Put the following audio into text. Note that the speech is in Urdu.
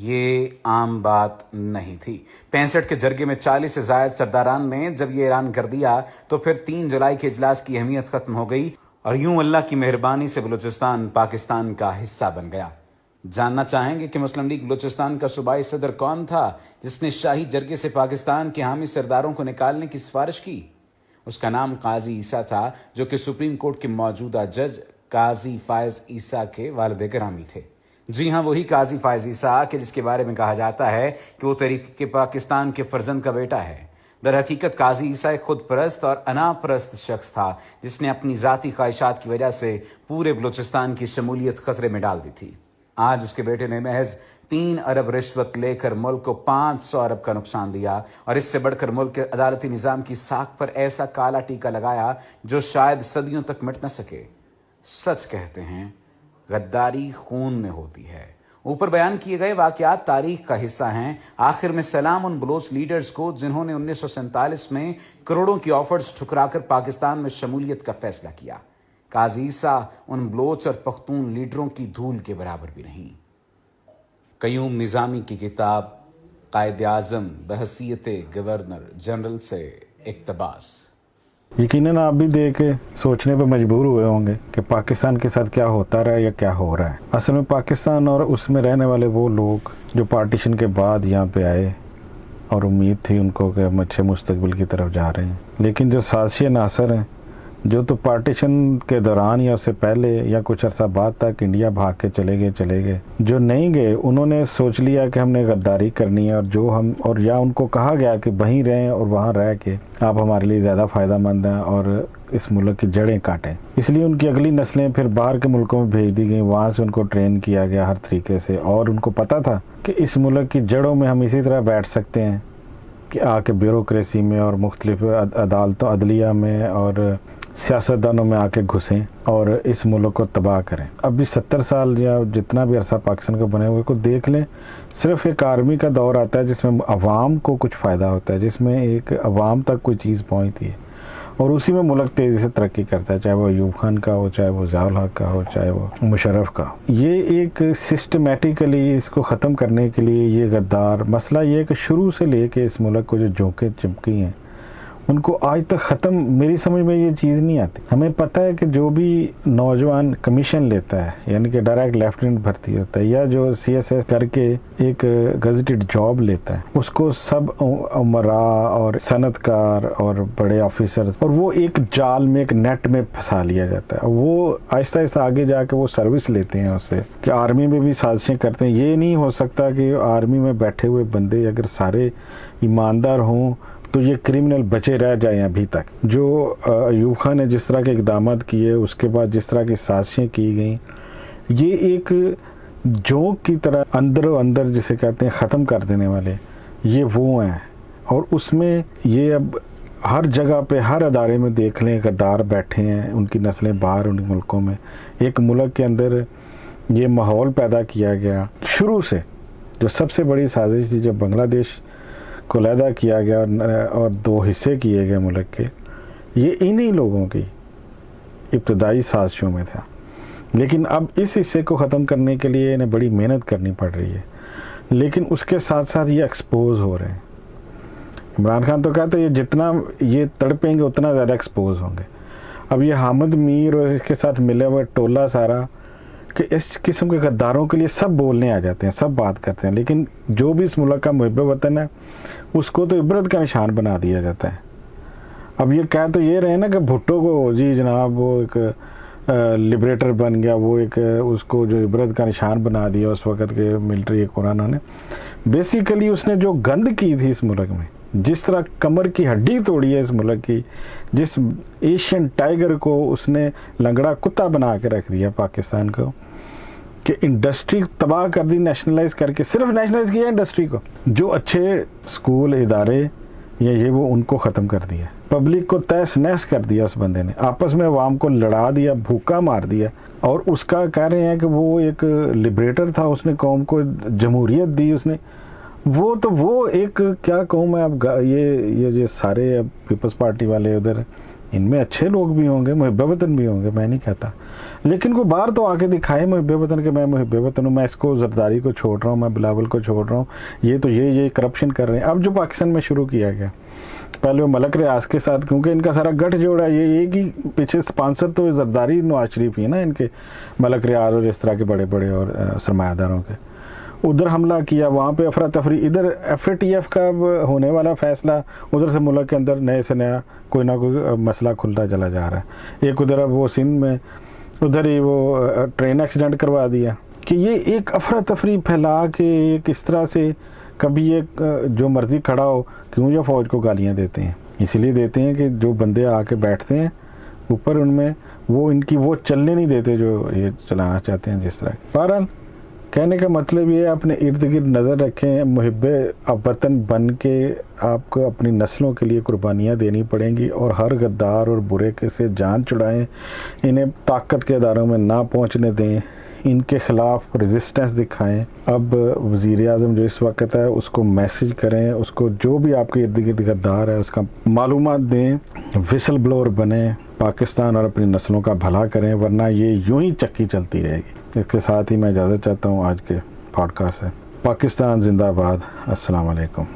یہ عام بات نہیں تھی۔ 65 کے جرگے میں 40 سے زائد سرداران نے جب یہ اعلان کر دیا تو پھر 3 جولائی کے اجلاس کی اہمیت ختم ہو گئی اور یوں اللہ کی مہربانی سے بلوچستان پاکستان کا حصہ بن گیا۔ جاننا چاہیں گے کہ مسلم لیگ بلوچستان کا صوبائی صدر کون تھا جس نے شاہی جرگے سے پاکستان کے حامی سرداروں کو نکالنے کی سفارش کی؟ اس کا نام قاضی عیسیٰ تھا، جو کہ سپریم کورٹ کے موجودہ جج قاضی فائز عیسیٰ کے والد گرامی تھے۔ جی ہاں، وہی قاضی فائز عیسیٰ کہ جس کے بارے میں کہا جاتا ہے کہ وہ تحریک پاکستان کے فرزند کا بیٹا ہے۔ در حقیقت قاضی عیسیٰ ایک خود پرست اور انا پرست شخص تھا جس نے اپنی ذاتی خواہشات کی وجہ سے پورے بلوچستان کی شمولیت خطرے میں ڈال دی تھی۔ آج اس کے بیٹے نے محض 3 ارب رشوت لے کر ملک کو 500 ارب کا نقصان دیا اور اس سے بڑھ کر ملک کے عدالتی نظام کی ساکھ پر ایسا کالا ٹیکا لگایا جو شاید صدیوں تک مٹ نہ سکے۔ سچ کہتے ہیں غداری خون میں ہوتی ہے۔ اوپر بیان کیے گئے واقعات تاریخ کا حصہ ہیں۔ آخر میں سلام ان بلوچ لیڈرز کو جنہوں نے 1947 میں کروڑوں کی آفرز ٹھکرا کر پاکستان میں شمولیت کا فیصلہ کیا۔ قاضی عیسیٰ ان بلوچ اور پختون لیڈروں کی دھول کے برابر بھی نہیں۔ قیوم نظامی کی کتاب قائد اعظم بحیثیت گورنر جنرل سے اقتباس۔ یقیناً آپ بھی دیکھ کے سوچنے پہ مجبور ہوئے ہوں گے کہ پاکستان کے ساتھ کیا ہوتا رہا ہے یا کیا ہو رہا ہے۔ اصل میں پاکستان اور اس میں رہنے والے وہ لوگ جو پارٹیشن کے بعد یہاں پہ آئے اور امید تھی ان کو کہ ہم اچھے مستقبل کی طرف جا رہے ہیں، لیکن جو سازشی عناصر ہیں جو تو پارٹیشن کے دوران یا اس سے پہلے یا کچھ عرصہ بعد تک انڈیا بھاگ کے چلے گئے، جو نہیں گئے انہوں نے سوچ لیا کہ ہم نے غداری کرنی ہے، اور یا ان کو کہا گیا کہ وہیں رہیں اور وہاں رہ کے آپ ہمارے لیے زیادہ فائدہ مند ہیں اور اس ملک کی جڑیں کاٹیں۔ اس لیے ان کی اگلی نسلیں پھر باہر کے ملکوں میں بھیج دی گئیں، وہاں سے ان کو ٹرین کیا گیا ہر طریقے سے، اور ان کو پتہ تھا کہ اس ملک کی جڑوں میں ہم اسی طرح بیٹھ سکتے ہیں کہ آ کے بیوروکریسی میں اور مختلف عدالتوں عدلیہ میں اور سیاستدانوں میں آ کے گھسیں اور اس ملک کو تباہ کریں۔ اب بھی 70 سال یا جتنا بھی عرصہ پاکستان کو بنے ہوئے کو دیکھ لیں، صرف ایک آرمی کا دور آتا ہے جس میں عوام کو کچھ فائدہ ہوتا ہے، جس میں ایک عوام تک کوئی چیز پہنچتی ہے اور اسی میں ملک تیزی سے ترقی کرتا ہے، چاہے وہ ایوب خان کا ہو، چاہے وہ ضیاء الحق کا ہو، چاہے وہ مشرف کا۔ یہ ایک سسٹمیٹیکلی اس کو ختم کرنے کے لیے یہ غدار مسئلہ یہ ہے کہ شروع سے لے کے اس ملک کو جو جھونکیں چمکی ہیں ان کو آج تک ختم، میری سمجھ میں یہ چیز نہیں آتی۔ ہمیں پتہ ہے کہ جو بھی نوجوان کمیشن لیتا ہے، یعنی کہ ڈائریکٹ لیفٹیننٹ بھرتی ہوتا ہے، یا جو CSS کر کے ایک گزٹڈ جاب لیتا ہے، اس کو سب امراء اور صنعتکار اور بڑے آفیسرز اور وہ ایک جال میں ایک نیٹ میں پھنسا لیا جاتا ہے۔ وہ آہستہ آہستہ آگے جا کے وہ سروس لیتے ہیں اس سے کہ آرمی میں بھی سازشیں کرتے ہیں۔ یہ نہیں ہو سکتا کہ آرمی میں بیٹھے ہوئے بندے اگر سارے ایماندار ہوں تو یہ کرمنل بچے رہ جائیں ابھی تک۔ جو ایوب خان نے جس طرح کے اقدامات کیے، اس کے بعد جس طرح کی سازشیں کی گئیں، یہ ایک جوک کی طرح اندر و اندر جسے کہتے ہیں ختم کر دینے والے یہ وہ ہیں، اور اس میں یہ اب ہر جگہ پہ ہر ادارے میں دیکھ لیں غدار بیٹھے ہیں، ان کی نسلیں باہر ان ملکوں میں۔ ایک ملک کے اندر یہ ماحول پیدا کیا گیا شروع سے، جو سب سے بڑی سازش تھی جب بنگلہ دیش کو علیحدہ کیا گیا اور 2 حصے کیے گئے ملک کے، یہ انہی لوگوں کی ابتدائی سازشوں میں تھا۔ لیکن اب اس حصے کو ختم کرنے کے لیے انہیں بڑی محنت کرنی پڑ رہی ہے، لیکن اس کے ساتھ ساتھ یہ ایکسپوز ہو رہے ہیں۔ عمران خان تو کہتے ہیں یہ جتنا یہ تڑپیں گے اتنا زیادہ ایکسپوز ہوں گے۔ اب یہ حامد میر اور اس کے ساتھ ملے ہوئے ٹولہ سارا کہ اس قسم کے غداروں کے لیے سب بولنے آ جاتے ہیں، سب بات کرتے ہیں، لیکن جو بھی اس ملک کا محب وطن ہے اس کو تو عبرت کا نشان بنا دیا جاتا ہے۔ اب یہ کہہ تو یہ رہے نا کہ بھٹو کو جی جناب وہ ایک لبریٹر بن گیا، وہ ایک اس کو جو عبرت کا نشان بنا دیا اس وقت کے ملٹری حکمرانوں نے۔ بیسیکلی اس نے جو گند کی تھی اس ملک میں، جس طرح کمر کی ہڈی توڑی ہے اس ملک کی، جس ایشین ٹائیگر کو اس نے لنگڑا کتا بنا کے رکھ دیا پاکستان کو، کہ انڈسٹری تباہ کر دی نیشنلائز کر کے، صرف نیشنلائز کیا انڈسٹری کو، جو اچھے سکول ادارے یا یہ وہ ان کو ختم کر دیا، پبلک کو تہس نہس کر دیا اس بندے نے، آپس میں عوام کو لڑا دیا، بھوکا مار دیا، اور اس کا کہہ رہے ہیں کہ وہ ایک لبریٹر تھا، اس نے قوم کو جمہوریت دی، اس نے وہ ایک کیا قوم ہے اب یہ سارے پیپلز پارٹی والے ادھر ان میں اچھے لوگ بھی ہوں گے, محب وطن بھی ہوں گے, میں نہیں کہتا, لیکن کوئی باہر تو آ کے دکھائے محب وطن کہ میں محب وطن ہوں, میں اس کو زرداری کو چھوڑ رہا ہوں, میں بلاول کو چھوڑ رہا ہوں, یہ تو یہ کرپشن کر رہے ہیں. اب جو پاکستان میں شروع کیا گیا, پہلے وہ ملک ریاض کے ساتھ, کیونکہ ان کا سارا گٹھ جوڑا ہے, یہ ایک ہی پیچھے سپانسر تو زرداری نواز شریف ہی ہے نا ان کے, ملک ریاض اور اس طرح کے بڑے بڑے اور سرمایہ داروں کے. ادھر حملہ کیا, وہاں پہ افراتفری, ادھر FATF کا ہونے والا فیصلہ, ادھر سے ملک کے اندر نئے سے نیا کوئی نہ کوئی مسئلہ کھلتا چلا جا رہا ہے. ایک ادھر اب وہ سندھ میں ادھر ہی وہ ٹرین ایکسیڈنٹ کروا دیا, کہ یہ ایک افراتفری پھیلا کے ایک اس طرح سے کبھی ایک جو مرضی کھڑا ہو. کیوں یہ فوج کو گالیاں دیتے ہیں؟ اسی لیے دیتے ہیں کہ جو بندے آ کے بیٹھتے ہیں اوپر, ان میں وہ ان کی وہ چلنے نہیں دیتے جو یہ چلانا چاہتے ہیں جس طرح. بہرحال کہنے کا مطلب یہ ہے, اپنے ارد گرد نظر رکھیں, محب وطن بن کے آپ کو اپنی نسلوں کے لیے قربانیاں دینی پڑیں گی, اور ہر غدار اور برے کے سے جان چھڑائیں, انہیں طاقت کے اداروں میں نہ پہنچنے دیں, ان کے خلاف ریزسٹنس دکھائیں. اب وزیر اعظم جو اس وقت ہے اس کو میسج کریں, اس کو جو بھی آپ کے ارد گرد غدار ہے اس کا معلومات دیں, وسل بلور بنیں, پاکستان اور اپنی نسلوں کا بھلا کریں, ورنہ یہ یوں ہی چکی چلتی رہے گی. اس کے ساتھ ہی میں اجازت چاہتا ہوں آج کے پوڈ کاسٹ سے. پاکستان زندہ باد. السلام علیکم.